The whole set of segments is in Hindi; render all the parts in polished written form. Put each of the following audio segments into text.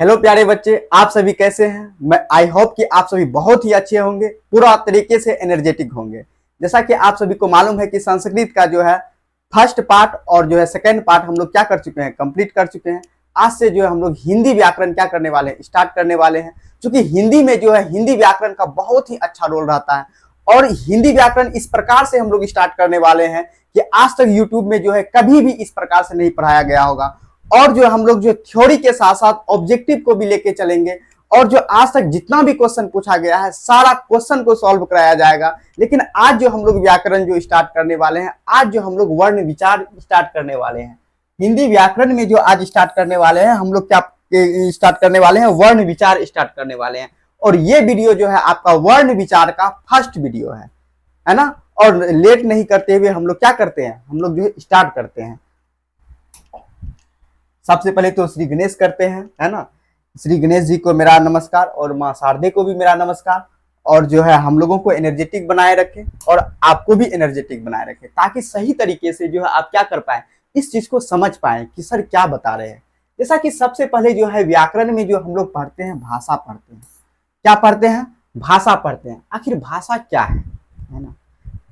हेलो प्यारे बच्चे, आप सभी कैसे हैं। मैं आई होप कि आप सभी बहुत ही अच्छे होंगे, पूरा तरीके से एनर्जेटिक होंगे। जैसा कि आप सभी को मालूम है कि संस्कृत का जो है फर्स्ट पार्ट और जो है सेकंड पार्ट हम लोग क्या कर चुके हैं, कंप्लीट कर चुके हैं। आज से जो है हम लोग हिंदी व्याकरण क्या करने वाले हैं, स्टार्ट करने वाले हैं। क्योंकि हिंदी में जो है हिंदी व्याकरण का बहुत ही अच्छा रोल रहता है और हिंदी व्याकरण इस प्रकार से हम लोग स्टार्ट करने वाले हैं कि आज तक यूट्यूब में जो है कभी भी इस प्रकार से नहीं पढ़ाया गया होगा। और जो हम लोग जो थ्योरी के साथ साथ ऑब्जेक्टिव को भी लेके चलेंगे और जो आज तक जितना भी क्वेश्चन पूछा गया है सारा क्वेश्चन को सॉल्व कराया जाएगा। लेकिन आज जो हम लोग व्याकरण जो स्टार्ट करने वाले हैं, आज जो हम लोग वर्ण विचार स्टार्ट करने वाले हैं, हिंदी व्याकरण में जो आज स्टार्ट करने वाले हैं हम लोग क्या स्टार्ट करने वाले हैं, वर्ण विचार स्टार्ट करने वाले हैं। और ये वीडियो जो है आपका वर्ण विचार का फर्स्ट वीडियो है ना। और लेट नहीं करते हुए हम लोग क्या करते हैं, हम लोग जो है स्टार्ट करते हैं। सबसे पहले तो श्री गणेश करते हैं, है ना। श्री गणेश जी को मेरा नमस्कार और माँ शारदे को भी मेरा नमस्कार। और जो है हम लोगों को एनर्जेटिक बनाए रखें और आपको भी एनर्जेटिक बनाए रखें, ताकि सही तरीके से जो है आप क्या कर पाए, इस चीज को समझ पाए कि सर क्या बता रहे हैं। जैसा कि सबसे पहले जो है व्याकरण में जो हम लोग पढ़ते हैं, भाषा पढ़ते हैं। क्या पढ़ते हैं? भाषा पढ़ते हैं। आखिर भाषा क्या है ना।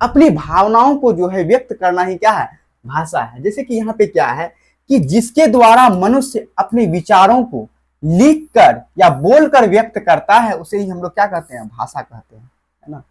अपनी भावनाओं को जो है व्यक्त करना ही क्या है, भाषा है। जैसे कि यहाँ पे क्या है कि जिसके द्वारा मनुष्य अपने विचारों को लिखकर या बोलकर व्यक्त करता है, उसे ही हम लोग क्या कहते हैं, भाषा कहते हैं, है ना।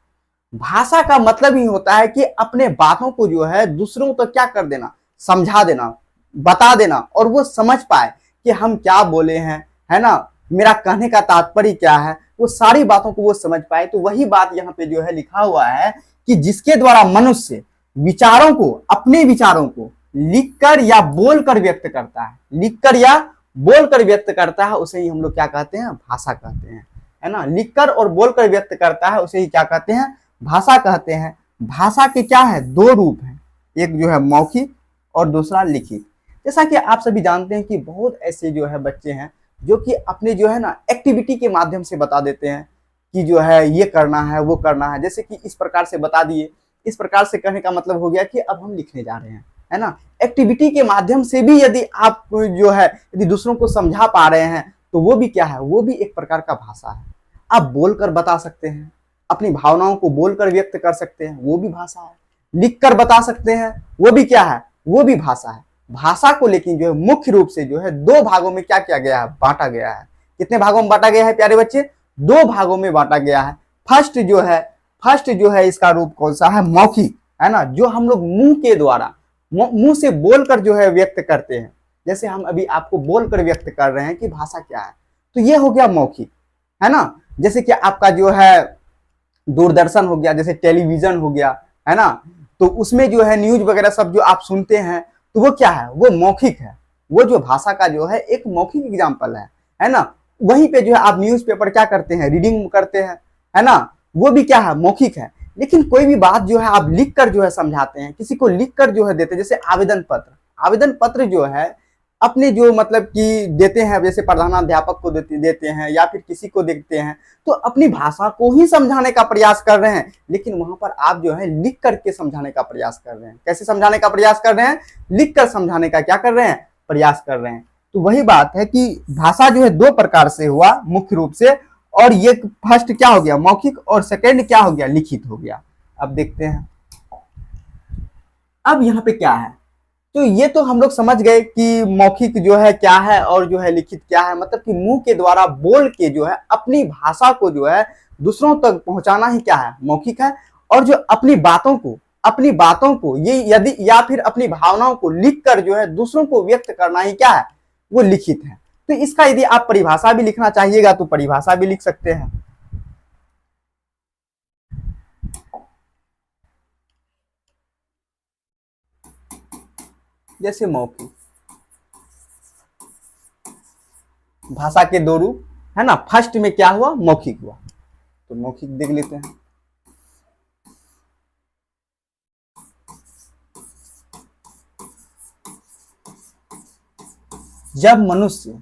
भाषा का मतलब ही होता है कि अपने बातों को जो है दूसरों तक क्या कर देना, समझा देना, बता देना, और वो समझ पाए कि हम क्या बोले हैं, है ना, मेरा कहने का तात्पर्य क्या है, वो सारी बातों को वो समझ पाए। तो वही बात यहाँ पे जो है लिखा हुआ है कि जिसके द्वारा मनुष्य विचारों को, अपने विचारों को लिखकर या बोलकर व्यक्त करता है, लिखकर या बोलकर व्यक्त करता है, उसे ही हम लोग क्या कहते हैं, भाषा कहते हैं, है ना। लिखकर और बोलकर व्यक्त करता है, उसे ही क्या कहते हैं, भाषा कहते हैं। भाषा के क्या है, दो रूप हैं, एक जो है मौखिक और दूसरा लिखित। जैसा कि आप सभी जानते हैं कि बहुत ऐसे जो है बच्चे हैं जो कि अपने जो है ना एक्टिविटी के माध्यम से बता देते हैं कि जो है ये करना है, वो करना है। जैसे कि इस प्रकार से बता दिए, इस प्रकार से कहने का मतलब हो गया कि अब हम लिखने जा रहे हैं, है ना। एक्टिविटी के माध्यम से भी यदि आप जो है यदि दूसरों को समझा पा रहे हैं तो वो भी क्या है, वो भी एक प्रकार का भाषा है। आप बोलकर बता सकते हैं, अपनी भावनाओं को बोलकर व्यक्त कर सकते हैं, वो भी भाषा है। लिखकर बता सकते हैं, वो भी क्या है, वो भी भाषा है। भाषा को लेकिन जो है मुख्य रूप से जो है दो भागों में क्या किया गया है, बांटा गया है। कितने भागों में बांटा गया है प्यारे बच्चे? दो भागों में बांटा गया है। फर्स्ट जो है इसका रूप कौन सा है, मौखिक, है ना, जो हम लोग मुंह के द्वारा, मुंह से बोलकर जो है व्यक्त करते हैं। जैसे हम अभी आपको बोलकर व्यक्त कर रहे हैं कि भाषा क्या है, तो ये हो गया मौखिक, है ना। जैसे कि आपका जो है दूरदर्शन हो गया, जैसे टेलीविजन हो गया, है ना, तो उसमें जो है न्यूज वगैरह सब जो आप सुनते हैं, तो वो क्या है, वो मौखिक है। वो जो भाषा का जो है एक मौखिक एग्जाम्पल है ना। वहीं पे जो है आप न्यूज़पेपर क्या करते हैं, रीडिंग करते हैं, है ना, वो भी क्या है, मौखिक है। लेकिन कोई भी बात जो है आप लिख कर जो है समझाते हैं, किसी को लिख कर जो है देते हैं। जैसे आवेदन पत्र जो है अपने जो मतलब कि देते हैं, जैसे प्रधानाध्यापक को देते हैं या फिर किसी को देते हैं, तो अपनी भाषा को ही समझाने का प्रयास कर रहे हैं। लेकिन वहां पर आप जो है लिख करके समझाने का प्रयास कर रहे हैं। कैसे समझाने का प्रयास कर रहे हैं? लिख कर समझाने का क्या कर रहे हैं, प्रयास कर रहे हैं। तो वही बात है कि भाषा जो है दो प्रकार से हुआ मुख्य रूप से, और ये फर्स्ट क्या हो गया, मौखिक, और सेकंड क्या हो गया, लिखित हो गया। अब देखते हैं अब यहाँ पे क्या है। तो ये तो हम लोग समझ गए कि मौखिक जो है क्या है और जो है लिखित क्या है। मतलब कि मुंह के द्वारा बोल के जो है अपनी भाषा को जो है दूसरों तक पहुंचाना ही क्या है, मौखिक है। और जो अपनी बातों को ये यदि या फिर अपनी भावनाओं को लिख कर जो है दूसरों को व्यक्त करना ही क्या है, वो लिखित है। तो इसका यदि आप परिभाषा भी लिखना चाहिएगा तो परिभाषा भी लिख सकते हैं। जैसे मौखिक, भाषा के दो रूप, है ना। फर्स्ट में क्या हुआ, मौखिक हुआ, तो मौखिक देख लेते हैं। जब मनुष्य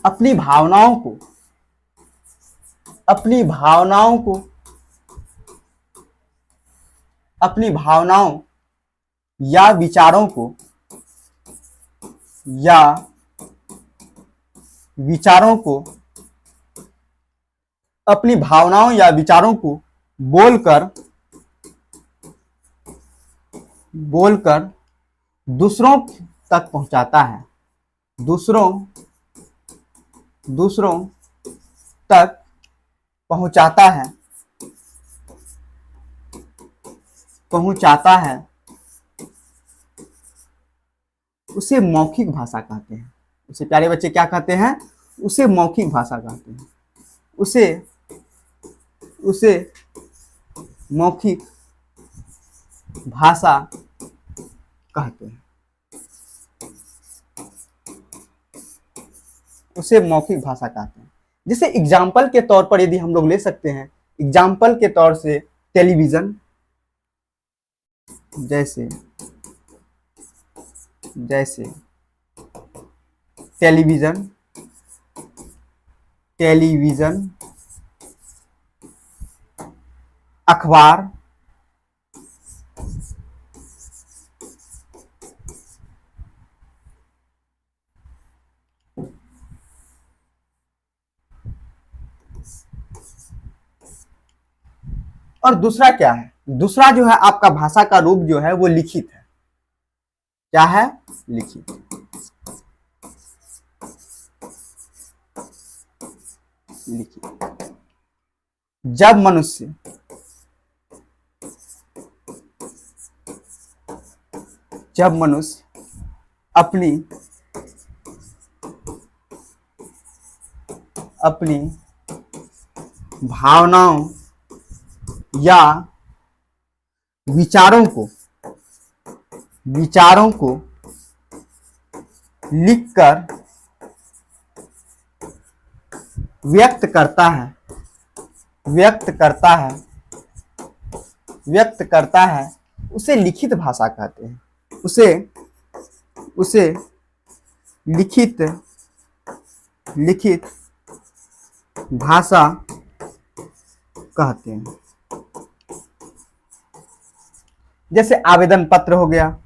अपनी भावनाओं को अपनी भावनाओं या विचारों को या विचारों को, अपनी भावनाओं या विचारों को बोलकर दूसरों तक पहुंचाता है, दूसरों तक पहुंचाता है, उसे मौखिक भाषा कहते हैं। उसे प्यारे बच्चे क्या कहते हैं? उसे मौखिक भाषा कहते हैं। उसे मौखिक भाषा कहते हैं। उसे मौखिक भाषा कहते हैं। जैसे एग्जाम्पल के तौर पर यदि हम लोग ले सकते हैं, एग्जाम्पल के तौर से टेलीविजन, जैसे टेलीविजन, अखबार, और दूसरा क्या है? दूसरा जो है आपका भाषा का रूप जो है वो लिखित है। क्या है? लिखित। जब मनुष्य अपनी भावनाओं या विचारों को लिखकर व्यक्त करता है, उसे लिखित भाषा कहते हैं। उसे लिखित भाषा कहते हैं। जैसे आवेदन पत्र हो गया,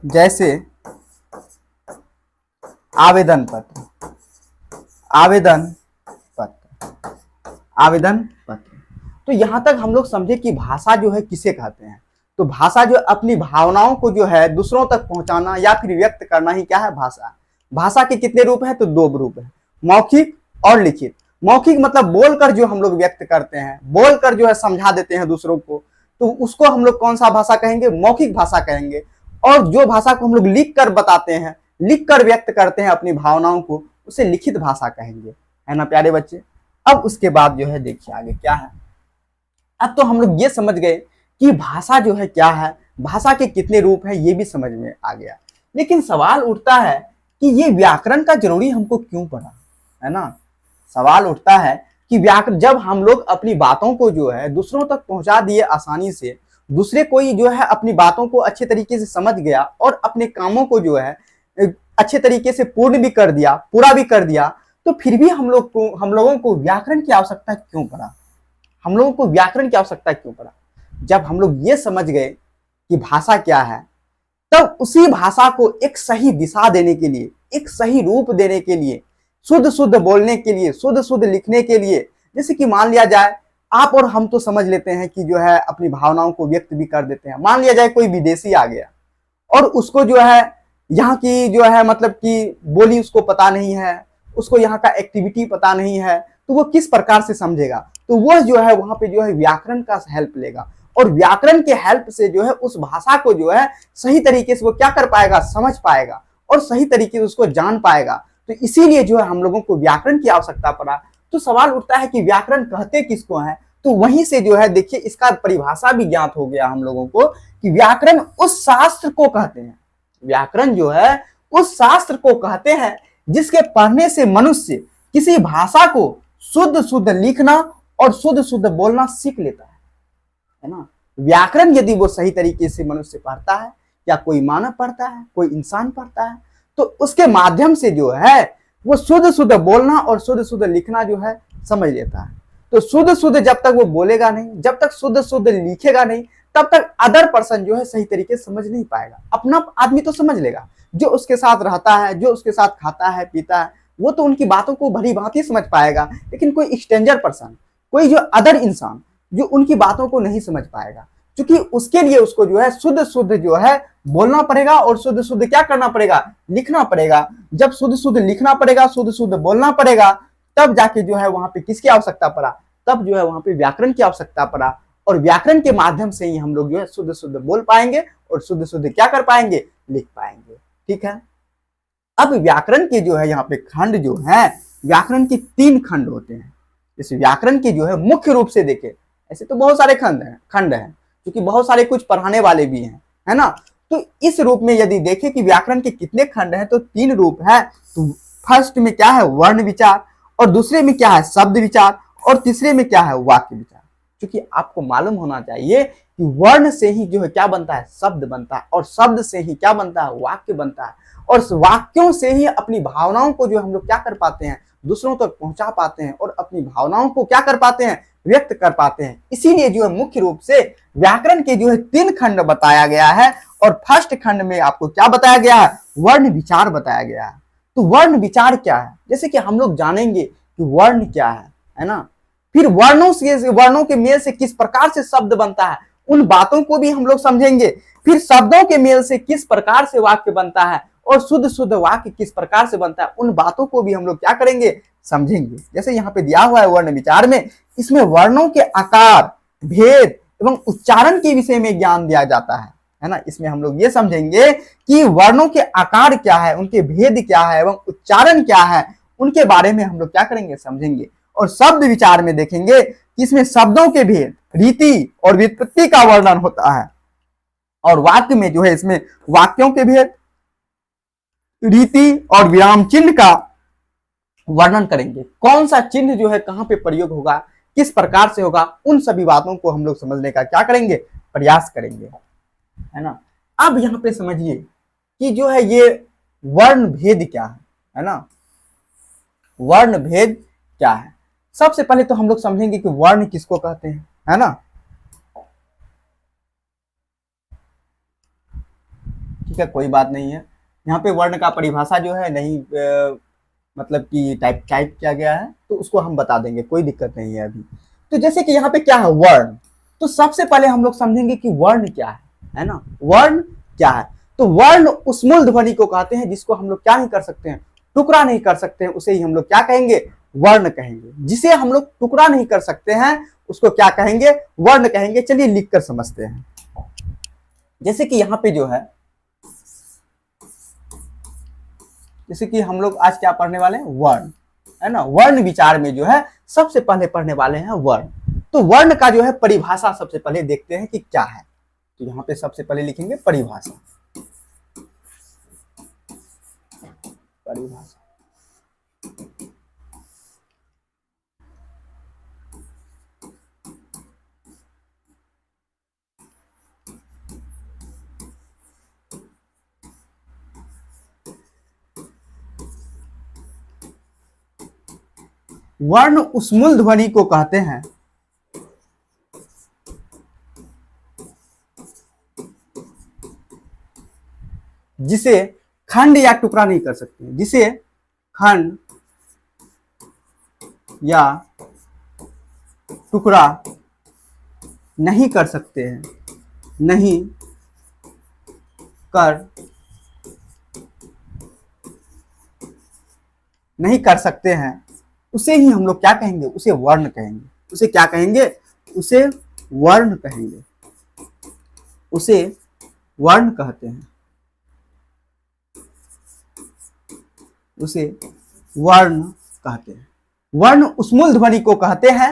जैसे आवेदन पत्र। तो यहां तक हम लोग समझे कि भाषा जो है किसे कहते हैं। तो भाषा जो अपनी भावनाओं को जो है दूसरों तक पहुंचाना या फिर व्यक्त करना ही क्या है? भाषा। भाषा के कितने रूप हैं? तो 2 रूप है, मौखिक और लिखित। मौखिक मतलब बोलकर जो हम लोग व्यक्त करते हैं, बोलकर जो है समझा देते हैं दूसरों को, तो उसको हम लोग कौन सा भाषा कहेंगे? मौखिक भाषा कहेंगे। और जो भाषा को हम लोग लिख कर बताते हैं, लिख कर व्यक्त करते हैं अपनी भावनाओं को, उसे लिखित भाषा कहेंगे। है ना प्यारे बच्चे? अब उसके बाद जो है देखिए आगे क्या है। अब तो हम लोग ये समझ गए कि भाषा जो है क्या है, भाषा के कितने रूप हैं, ये भी समझ में आ गया। लेकिन सवाल उठता है कि ये व्याकरण का जरूरी हमको क्यों पड़ा, है ना? सवाल उठता है कि व्याकरण, जब हम लोग अपनी बातों को जो है दूसरों तक पहुंचा दिए आसानी से, दूसरे कोई जो है अपनी बातों को अच्छे तरीके से समझ गया और अपने कामों को जो है अच्छे तरीके से पूरा भी कर दिया, तो फिर भी हम लोगों को व्याकरण की आवश्यकता क्यों पड़ा? हम लोगों को व्याकरण की आवश्यकता क्यों पड़ा? जब हम लोग ये समझ गए कि भाषा क्या है, तब उसी भाषा को एक सही दिशा देने के लिए, एक सही रूप देने के लिए, शुद्ध बोलने के लिए, शुद्ध लिखने के लिए, जैसे कि मान लिया जाए आप और हम तो समझ लेते हैं कि जो है अपनी भावनाओं को व्यक्त भी कर देते हैं। मान लिया जाए कोई विदेशी आ गया और उसको जो है यहाँ की जो है मतलब कि बोली उसको पता नहीं है, उसको यहाँ का एक्टिविटी पता नहीं है, तो वो किस प्रकार से समझेगा? तो वो जो है वहां पे जो है व्याकरण का हेल्प लेगा, और व्याकरण के हेल्प से जो है उस भाषा को जो है सही तरीके से वो क्या कर पाएगा? समझ पाएगा और सही तरीके से उसको जान पाएगा। तो इसीलिए जो है हम लोगों को व्याकरण की आवश्यकता पड़ा। तो सवाल उठता है कि व्याकरण कहते किसको है? तो वहीं से जो है देखिए इसका परिभाषा भी ज्ञात हो गया हम लोगों को कि व्याकरण उस शास्त्र को कहते हैं। व्याकरण जो है उस शास्त्र को कहते हैं जिसके पढ़ने से मनुष्य किसी भाषा को शुद्ध लिखना और शुद्ध बोलना सीख लेता है ना? व्याकरण यदि वो सही तरीके से मनुष्य पढ़ता है, या कोई मानव पढ़ता है, कोई इंसान पढ़ता है, तो उसके माध्यम से जो है वो शुद्ध बोलना और शुद्ध लिखना जो है समझ लेता है। तो शुद्ध जब तक वो बोलेगा नहीं, जब तक शुद्ध लिखेगा नहीं, तब तक अदर पर्सन जो है सही तरीके से समझ नहीं पाएगा। अपना आदमी तो समझ लेगा, जो उसके साथ रहता है, जो उसके साथ खाता है पीता है, वो तो उनकी बातों को भली भांति समझ पाएगा। लेकिन कोई स्ट्रेंजर पर्सन, कोई जो अदर इंसान, जो उनकी बातों को नहीं समझ पाएगा, क्योंकि उसके लिए उसको जो है शुद्ध शुद्ध जो है बोलना पड़ेगा और शुद्ध शुद्ध क्या करना पड़ेगा, लिखना पड़ेगा। जब शुद्ध शुद्ध लिखना पड़ेगा, शुद्ध शुद्ध बोलना पड़ेगा, तब जाके जो है वहां पे किसकी आवश्यकता पड़ा, तब जो है वहां पे व्याकरण की आवश्यकता पड़ा। और व्याकरण के माध्यम से ही हम लोग जो है शुद्ध शुद्ध बोल पाएंगे और शुद्ध शुद्ध क्या कर पाएंगे, लिख पाएंगे। ठीक है। अब व्याकरण के जो है यहाँ पे खंड जो है, व्याकरण के 3 खंड होते हैं। इस व्याकरण के जो है मुख्य रूप से देखे, ऐसे तो बहुत सारे खंड हैं क्योंकि बहुत सारे कुछ पढ़ाने वाले भी हैं, है ना। तो इस रूप में यदि देखें कि व्याकरण के कितने खंड हैं, तो 3 रूप है। तो फर्स्ट में क्या है, वर्ण विचार, और दूसरे में क्या है, शब्द विचार, और तीसरे में क्या है, वाक्य विचार। क्योंकि आपको मालूम होना चाहिए कि वर्ण से ही जो है क्या बनता है, शब्द बनता है, और शब्द से ही क्या बनता है, वाक्य बनता है, और वाक्यों से ही अपनी भावनाओं को जो हम लोग क्या कर पाते हैं, दूसरों तक पहुंचा पाते हैं, और अपनी भावनाओं को क्या कर पाते हैं, व्यक्त कर पाते हैं। इसीलिए जो है मुख्य रूप से व्याकरण के जो है 3 खंड बताया गया है, और फर्स्ट खंड में आपको क्या बताया गया है, वर्ण विचार बताया गया है। तो वर्ण विचार क्या है, जैसे कि हम लोग जानेंगे कि वर्ण क्या है ना। फिर वर्णों के मेल से किस प्रकार से शब्द बनता है, उन बातों को भी हम लोग समझेंगे। फिर शब्दों के मेल से किस प्रकार से वाक्य बनता है, और शुद्ध शुद्ध वाक्य किस प्रकार से बनता है, उन बातों को भी हम लोग क्या करेंगे, समझेंगे। जैसे यहाँ पे दिया हुआ है वर्ण विचार में, इसमें वर्णों के आकार, भेद एवं उच्चारण के विषय में ज्ञान दिया जाता है ना। इसमें हम लोग ये समझेंगे कि वर्णों के आकार क्या है, उनके भेद क्या है एवं उच्चारण क्या है, उनके बारे में हम लोग क्या करेंगे, समझेंगे। और शब्द विचार में देखेंगे कि इसमें शब्दों के भेद, रीति और व्युत्पत्ति का वर्णन होता है। और वाक्य में जो है इसमें वाक्यों के भेद, रीति और विराम चिन्ह का वर्णन करेंगे। कौन सा चिन्ह जो है कहां पे प्रयोग होगा, किस प्रकार से होगा, उन सभी बातों को हम लोग समझने का क्या करेंगे, प्रयास करेंगे, है ना। अब यहाँ पे समझिए कि जो है ये वर्ण भेद क्या है ना। वर्ण भेद क्या है, सबसे पहले तो हम लोग समझेंगे कि वर्ण किसको कहते हैं, है ना। ठीक है, कोई बात नहीं है। यहाँ पे वर्ण का परिभाषा जो है नहीं मतलब कि टाइप किया गया है, तो उसको हम बता देंगे, कोई दिक्कत नहीं है अभी। तो जैसे कि यहाँ पे क्या है, वर्ण, तो सबसे पहले हम लोग समझेंगे कि वर्ण क्या है ना। वर्ण क्या है, तो वर्ण उस मूल ध्वनि को कहते हैं जिसको हम लोग क्या नहीं कर सकते हैं, टुकड़ा नहीं कर सकते हैं, उसे ही हम लोग क्या कहेंगे, वर्ण कहेंगे। जिसे हम लोग टुकड़ा नहीं कर सकते हैं उसको क्या कहेंगे, वर्ण कहेंगे। चलिए लिख कर समझते हैं। जैसे कि यहाँ पे जो है, जैसे कि हम लोग आज क्या पढ़ने वाले हैं, वर्ण, है ना। वर्ण विचार में जो है सबसे पहले पढ़ने वाले हैं वर्ण। तो वर्ण का जो है परिभाषा सबसे पहले देखते हैं कि क्या है। तो यहाँ पे सबसे पहले लिखेंगे परिभाषा। परिभाषा वर्ण उस मूल ध्वनि को कहते हैं जिसे खंड या टुकड़ा नहीं कर सकते, जिसे खंड या टुकड़ा नहीं कर सकते हैं, नहीं कर सकते हैं, उसे ही हम लोग क्या कहेंगे, उसे वर्ण कहेंगे। उसे क्या कहेंगे, उसे वर्ण कहेंगे, उसे वर्ण कहते हैं, उसे वर्ण कहते हैं। वर्ण उस मूल ध्वनि को कहते हैं,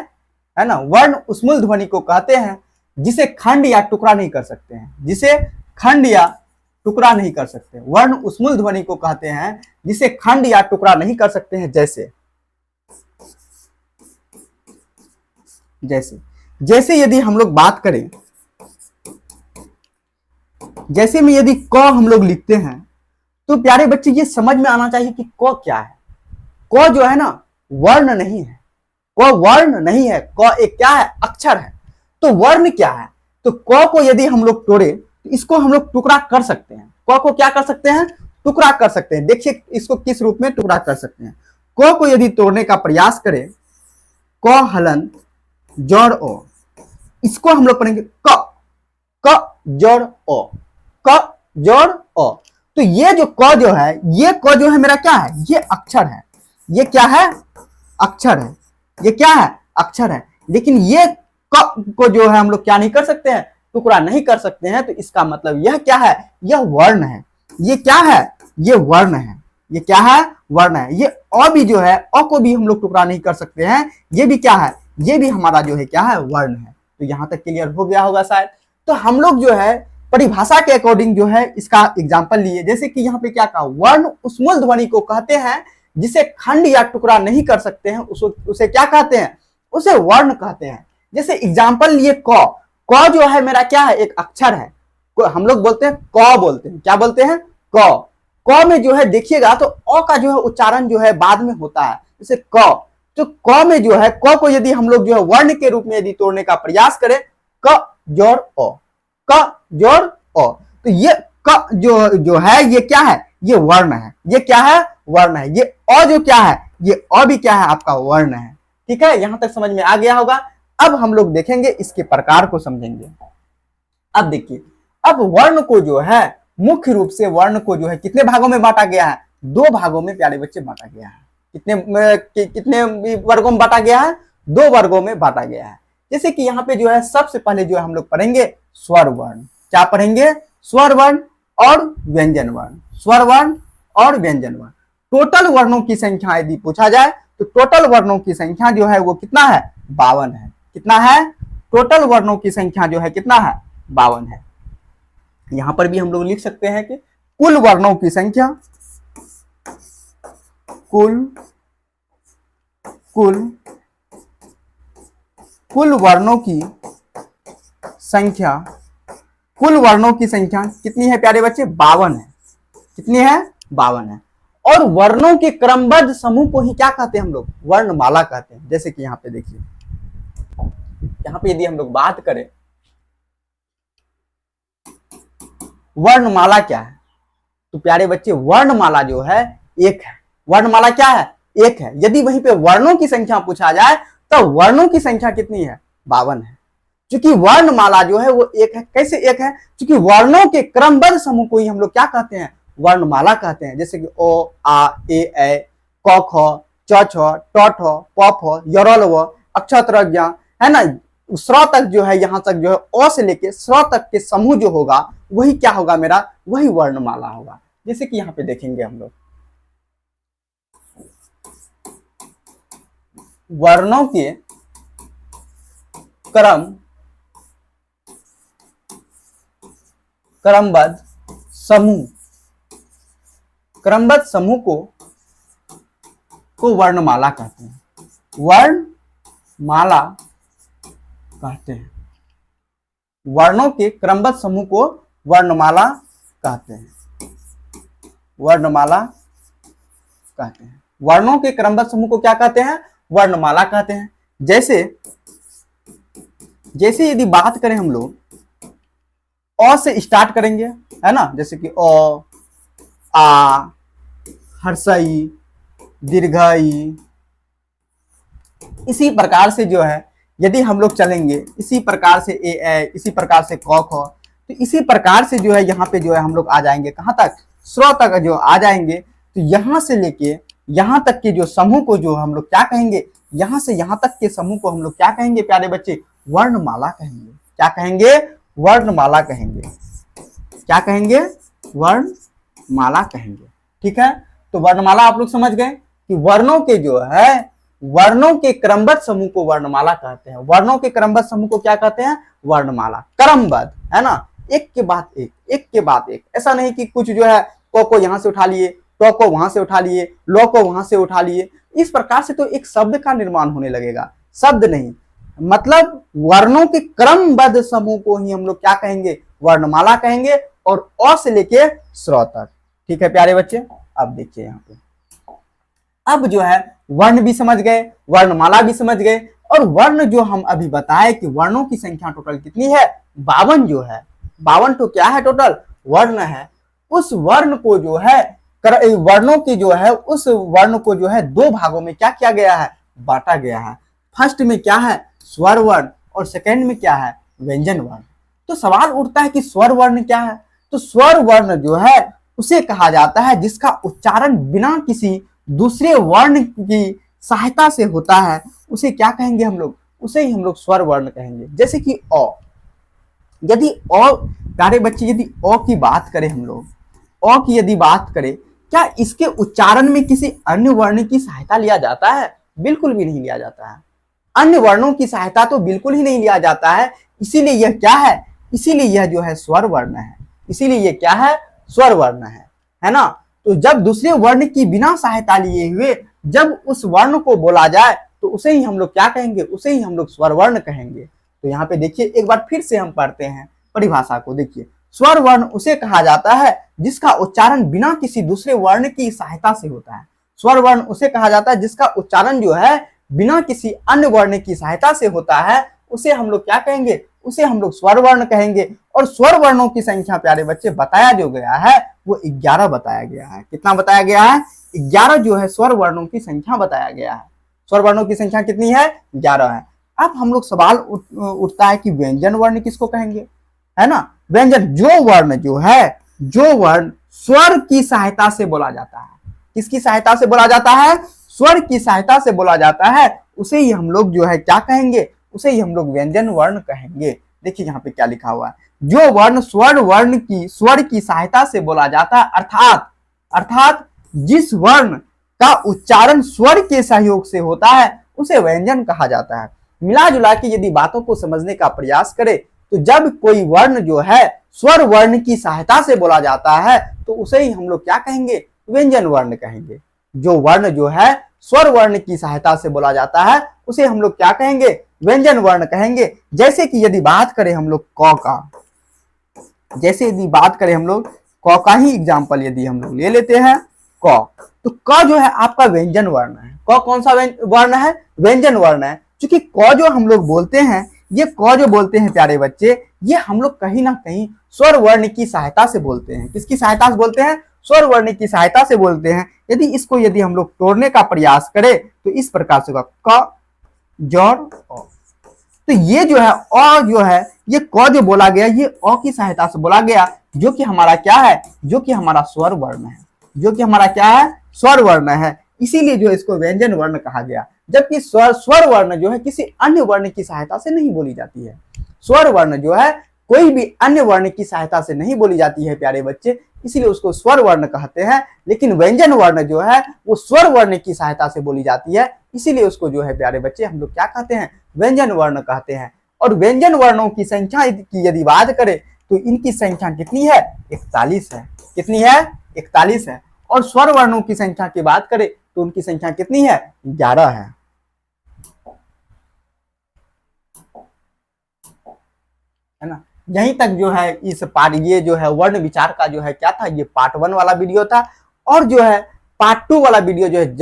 है ना। वर्ण उस मूल ध्वनि को कहते हैं जिसे खंड या टुकड़ा नहीं कर सकते हैं, जिसे खंड या टुकड़ा नहीं कर सकते। वर्ण उस मूल ध्वनि को कहते हैं जिसे खंड या टुकड़ा नहीं कर सकते हैं। जैसे यदि हम लोग बात करें, जैसे में यदि क हम लोग लिखते हैं, तो प्यारे बच्चे ये समझ में आना चाहिए कि क क्या है। क जो है ना वर्ण नहीं है, क वर्ण नहीं है, क एक क्या है, अक्षर है। तो वर्ण क्या है, तो क को यदि हम लोग तोड़े तो इसको हम लोग टुकड़ा कर सकते हैं। क को क्या कर सकते हैं? टुकड़ा कर सकते हैं। देखिए इसको किस रूप में टुकड़ा कर सकते हैं। क को यदि तोड़ने का प्रयास करें, क हलन जोड़ ओ, इसको हम लोग पढ़ेंगे क, क जोड़ ओ, क जोड़ ओ। तो ये जो क जो है, ये क जो है मेरा क्या है? ये अक्षर है। ये क्या है? अक्षर है। ये क्या है? अक्षर है। लेकिन ये क को जो है हम लोग क्या नहीं कर सकते हैं? टुकड़ा नहीं कर सकते हैं। तो इसका मतलब यह क्या है? यह वर्ण है। ये क्या है? ये वर्ण है। ये क्या है? वर्ण है। ये अ भी जो है, अ को भी हम लोग टुकड़ा नहीं कर सकते हैं। ये भी क्या है? ये भी हमारा जो है क्या है? वर्ण है। तो यहां तक क्लियर हो गया होगा शायद। तो हम लोग जो है परिभाषा के अकॉर्डिंग जो है इसका एग्जाम्पल लिए। जैसे कि यहाँ पे क्या कहा? वर्ण उस मूल ध्वनि को कहते हैं जिसे खंड या टुकड़ा नहीं कर सकते हैं, उसे क्या कहते हैं? उसे वर्ण कहते हैं। जैसे एग्जाम्पल लिए क। क जो है मेरा क्या है? एक अक्षर है। हम लोग बोलते हैं क बोलते हैं। क्या बोलते हैं? क। क में जो है देखिएगा तो अ का जो है उच्चारण जो है बाद में होता है, जैसे क। तो क में जो है, क को यदि हम लोग जो है वर्ण के रूप में यदि तोड़ने का प्रयास करें, क जोड़ ओ, क जोड़ ओ, तो ये क जो है ये क्या है? ये वर्ण है। ये क्या है? वर्ण है। ये अ जो क्या है? ये अ भी क्या है? आपका वर्ण है। ठीक है, यहां तक समझ में आ गया होगा। अब हम लोग देखेंगे इसके प्रकार को समझेंगे। अब देखिए, अब वर्ण को जो है मुख्य रूप से वर्ण को जो है कितने भागों में बांटा गया है? दो भागों में प्यारे बच्चे बांटा गया है। कितने वर्गों में बांटा गया है? दो वर्गों में बांटा गया है। जैसे कि यहाँ पे जो है सबसे पहले जो है हम लोग पढ़ेंगे स्वर वर्ण। क्या पढ़ेंगे? स्वर वर्ण और व्यंजन वर्ण। स्वर वर्ण और व्यंजन वर्ण। टोटल वर्णों की संख्या यदि पूछा जाए तो टोटल वर्णों की संख्या जो है वो कितना है? 52 है। कितना है? टोटल वर्णों की संख्या जो है कितना है? 52 है। यहां पर भी हम लोग लिख सकते हैं कि कुल वर्णों की संख्या, कुल वर्णों की संख्या, कुल वर्णों की संख्या कितनी है प्यारे बच्चे? 52 है। कितनी है? 52 है। और वर्णों के क्रमबद्ध समूह को ही क्या कहते हैं हम लोग? वर्णमाला कहते हैं। जैसे कि यहाँ पे देखिए, यहाँ पे यदि हम लोग बात करें वर्णमाला क्या है, तो प्यारे बच्चे वर्णमाला जो है एक है। वर्णमाला क्या है? एक है। यदि वहीं पे वर्णों की संख्या पूछा जाए तो वर्णों की संख्या कितनी है? 52 है। क्योंकि वर्णमाला जो है वो एक है। कैसे एक है? क्योंकि वर्णों के क्रमबद्ध समूह को ही हम लोग क्या कहते हैं? वर्णमाला कहते हैं। जैसे कि ओ, आ, ए, ऐ, क, ख, च, छ, ट, ठ, प, फ, य, र, ल, व, अक्षर ज्ञ, है ना। स्र तक जो है, यहां तक जो है अ से लेके स्र तक के समूह जो होगा वही क्या होगा मेरा? वही वर्णमाला होगा। जैसे कि यहाँ पे देखेंगे हम लोग वर्णों के क्रमबद्ध समूह को वर्णमाला कहते हैं। वर्णमाला कहते हैं। वर्णों के क्रमबद्ध समूह को वर्णमाला कहते हैं। वर्णमाला कहते हैं। वर्णों के क्रमबद्ध समूह को क्या कहते हैं? वर्णमाला कहते हैं। जैसे यदि बात करें हम लोग अ से स्टार्ट करेंगे, है ना। जैसे कि अ, आ, हर्षई, दीर्घई, इसी प्रकार से जो है यदि हम लोग चलेंगे, इसी प्रकार से ए, ऐ, इसी प्रकार से क, ख, तो इसी प्रकार से जो है यहाँ पे जो है हम लोग आ जाएंगे कहाँ तक? स्र तक जो आ जाएंगे। तो यहाँ से लेके यहाँ तक के जो समूह को जो हम लोग क्या कहेंगे? यहाँ से यहाँ तक के समूह को हम लोग क्या कहेंगे प्यारे बच्चे? वर्णमाला कहेंगे। क्या कहेंगे? वर्णमाला कहेंगे। क्या कहेंगे? वर्णमाला कहेंगे। ठीक है, तो वर्णमाला आप लोग समझ गए कि वर्णों के जो है वर्णों के क्रमबद्ध समूह को वर्णमाला कहते हैं। वर्णों के क्रमबद्ध समूह को क्या कहते हैं? वर्णमाला। क्रमबद्ध, है ना, एक के बाद एक, एक के बाद एक। ऐसा नहीं कि कुछ जो है क को यहां से उठा लिए, ट को वहां से उठा लिए, ल को वहां से उठा लिए। इस प्रकार से तो एक शब्द का निर्माण होने लगेगा। शब्द नहीं, मतलब वर्णों के क्रमबद्ध समूह को ही हम लोग क्या कहेंगे? वर्णमाला कहेंगे। और अ से लेके स्र तक। ठीक है प्यारे बच्चे, अब देखिए यहाँ पे, अब जो है वर्ण भी समझ गए, वर्णमाला भी समझ गए। और वर्ण जो हम अभी बताए कि वर्णों की संख्या टोटल कितनी है, 52 जो है, 52 तो क्या है टोटल वर्ण है। उस वर्ण को जो है वर्णों की जो है उस वर्ण को जो है दो भागों में क्या किया गया है, बांटा गया है। फर्स्ट में क्या है स्वर वर्ण और सेकंड में क्या है व्यंजन वर्ण। तो सवाल उठता है कि स्वर वर्ण क्या है। तो स्वर वर्ण जो है उसे कहा जाता है जिसका उच्चारण बिना किसी दूसरे वर्ण की सहायता से होता है, उसे क्या कहेंगे हम लोग, उसे ही हम लोग स्वर वर्ण कहेंगे। जैसे कि अ, यदि अ प्यारे बच्चे यदि अ की बात करें हम लोग, अ की यदि बात करें, क्या इसके उच्चारण में किसी अन्य वर्ण की सहायता लिया जाता है, बिल्कुल भी नहीं लिया जाता है। अन्य वर्णों की सहायता तो बिल्कुल ही नहीं लिया जाता है, इसीलिए यह क्या है, इसीलिए यह जो है स्वर वर्ण है, इसीलिए यह क्या है स्वर वर्ण है ना। तो जब दूसरे वर्ण की बिना सहायता लिए हुए जब उस वर्ण को बोला जाए तो उसे ही हम लोग क्या कहेंगे, उसे ही हम लोग स्वर वर्ण कहेंगे। तो यहाँ पे देखिए एक बार फिर से हम पढ़ते हैं परिभाषा को। देखिए स्वर वर्ण उसे कहा जाता है जिसका उच्चारण बिना किसी दूसरे वर्ण की सहायता से होता है। स्वर वर्ण उसे कहा जाता है जिसका उच्चारण जो है बिना किसी अन्य वर्ण की सहायता से होता है, उसे हम लोग क्या कहेंगे, उसे हम लोग स्वर वर्ण कहेंगे। और स्वर वर्णों की संख्या प्यारे बच्चे बताया जो गया है वो 11 बताया गया है। कितना बताया गया है, 11 जो है स्वर वर्णों की संख्या बताया गया है। स्वर वर्णों की संख्या कितनी है, 11 है। अब हम लोग सवाल उठता है कि व्यंजन वर्ण किसको कहेंगे, है ना। व्यंजन जो वर्ण जो है, जो वर्ण स्वर की सहायता से बोला जाता है, किसकी सहायता से बोला जाता है, स्वर की सहायता से बोला जाता है, उसे ही हम लोग जो है क्या कहेंगे, उसे ही हम लोग व्यंजन वर्ण कहेंगे। देखिए यहाँ पे क्या लिखा हुआ है, जो वर्ण स्वर की सहायता से बोला जाता है, अर्थात जिस वर्ण का उच्चारण स्वर के सहयोग से होता है उसे व्यंजन कहा जाता है। मिला जुला के यदि बातों को समझने का प्रयास करें तो जब कोई वर्ण जो है स्वर वर्ण की सहायता से बोला जाता है तो उसे ही हम लोग क्या कहेंगे, व्यंजन वर्ण कहेंगे। जो वर्ण जो है स्वर वर्ण की सहायता से बोला जाता है उसे हम लोग क्या कहेंगे, व्यंजन वर्ण कहेंगे। जैसे कि यदि बात करें हम लोग क का, जैसे यदि बात करें हम लोग क का ही एग्जाम्पल यदि हम लोग ले लेते हैं क, तो क जो है आपका व्यंजन वर्ण है। क कौन सा वर्ण है, व्यंजन वर्ण है। क्योंकि क जो हम लोग बोलते हैं, ये क जो बोलते हैं प्यारे बच्चे, ये हम लोग कहीं ना कहीं स्वर वर्ण की सहायता से बोलते हैं। किसकी सहायता से बोलते हैं, स्वर वर्ण की सहायता से बोलते हैं। यदि हम लोग तोड़ने का प्रयास करें तो इस प्रकार से होगा क जड़ अ। तो ये जो है अ जो है ये क जो बोला गया ये अ की सहायता से बोला गया, जो कि हमारा क्या है, जो कि हमारा स्वर वर्ण है, जो कि हमारा क्या है, स्वर वर्ण है। इसीलिए जो इसको व्यंजन वर्ण कहा गया। जबकि स्वर वर्ण जो है किसी अन्य वर्ण की सहायता से नहीं बोली जाती है। स्वर वर्ण जो है कोई भी अन्य वर्ण की सहायता से नहीं बोली जाती है प्यारे बच्चे, इसीलिए उसको स्वर वर्ण कहते हैं। लेकिन व्यंजन वर्ण जो है वो स्वर वर्ण की सहायता से बोली जाती है, इसीलिए उसको जो है प्यारे बच्चे हम लोग क्या कहते हैं, व्यंजन वर्ण कहते हैं। और व्यंजन वर्णों की संख्या की यदि बात करें तो इनकी संख्या कितनी है, 41 है। कितनी है, 41 है। और स्वर वर्णों की संख्या की बात करें तो उनकी संख्या कितनी है, 11 है ना। यहीं तक जो है इस पार्ट, ये जो है वर्ण विचार का जो है क्या था, ये पार्ट 1 वाला वीडियो था। और जो है पार्ट 2 वाला वीडियो जो है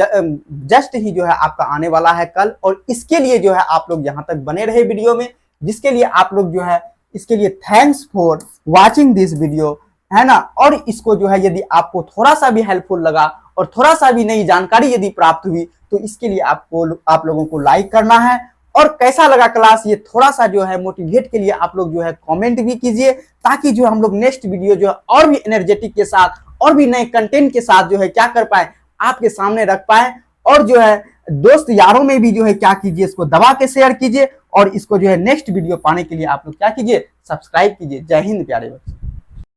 जस्ट ही जो है आपका आने वाला है कल। और इसके लिए जो है आप लोग यहाँ तक बने रहे वीडियो में, जिसके लिए आप लोग जो है इसके लिए thanks for watching this video, है ना। और इसको जो है यदि आपको थोड़ा सा भी हेल्पफुल लगा और थोड़ा सा भी नई जानकारी यदि प्राप्त हुई तो इसके लिए आप लोगों को लाइक करना है। और कैसा लगा क्लास, ये थोड़ा सा जो है मोटिवेट के लिए आप लोग जो है कमेंट भी कीजिए, ताकि जो हम लोग नेक्स्ट वीडियो जो है और भी एनर्जेटिक के साथ और भी नए कंटेंट के साथ जो है क्या कर पाए, आपके सामने रख पाए। और जो है दोस्त यारों में भी जो है क्या कीजिए, इसको दबा के शेयर कीजिए। और इसको जो है नेक्स्ट वीडियो पाने के लिए आप लोग क्या कीजिए, सब्सक्राइब कीजिए। जय हिंद प्यारे बच्चे।